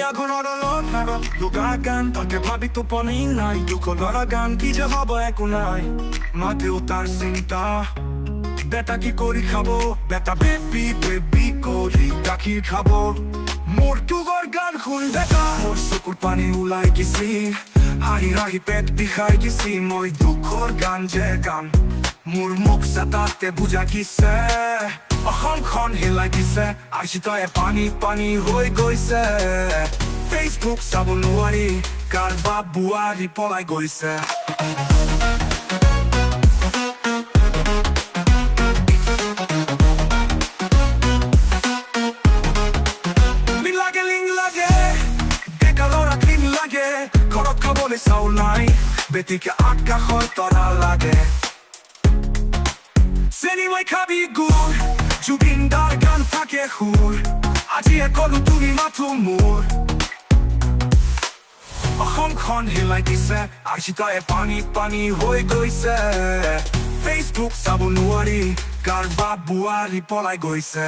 Agora lugagan Takie babi tu poninaj Duko laragan Kije habo ekunaj Mate utar sinta Beta ki kori khabo Beta bebi bebi kori Taki khabo Mor tu gorgan khul beta Mor sukur pani ulai kisi Hari rahi pet bihai kisi Moi dukhor gan jegan Mur muk satate buja kise খন হিলাই দিছে আজি তই পানী পানী হৈ গৈছে Facebook চাব নোৱাৰি কাৰবা বুৱাৰী পলাই গৈছে লাগে লিং লাগে ডেকা ল'ৰা ক্লিন লাগে ঘৰত খাবলৈ চাউল নাই বেটিকে আকাশৰ তৰা লাগে চেনি মই খাবি গুড় জুবিনদাৰ গান থাকে সুৰ আজি কলো তুমি মাথো মোৰ অসমখন হিলাই দিছে আজি তই পানী পানী হৈ গৈছে ফেচবুক চাব নোৱাৰি কাৰবা বুৱাৰী পলাই গৈছে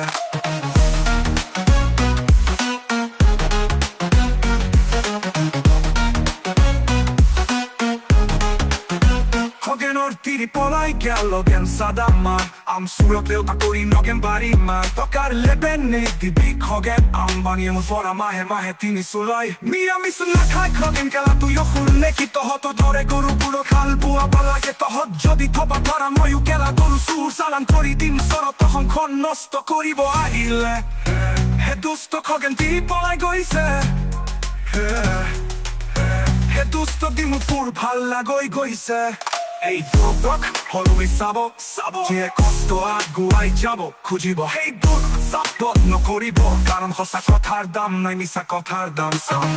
Hogenor tiri polai galogen sadamar Am surapeu takori nogen barimar Tokar lebenne dibik hogen Am baniem fora mahe mahe tini sulai Mia misu nakai hogen gala tu yokhul neki tohoto dore goru puro kalbua balage tohot jodi topa para moyu gela goru sur salam kori dim soro tohon kon nosto koribo ahile He dusto hogen tiri polai goise He dusto dimu pur bhalla goi goise এই দুঃখ হলুই চাব যিয়ে কষ্ট আগুৱাই যাব খুজিব সেই দুখ চাপত নকৰিব কাৰণ সঁচা কথাৰ দাম নাই মিছা কথাৰ দাম চাম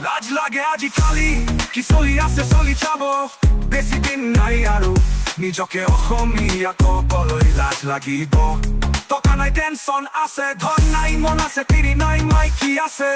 লাজ লাগে আজিকালি কি চলি আছে চলি যাব বেছি দিন নাই আৰু নিজকে অসমীয়া ক'বলৈ লাজ লাগিব টকা নাই টেনচন আছে ধন নাই মন আছে তিৰি নাই মাইকী আছে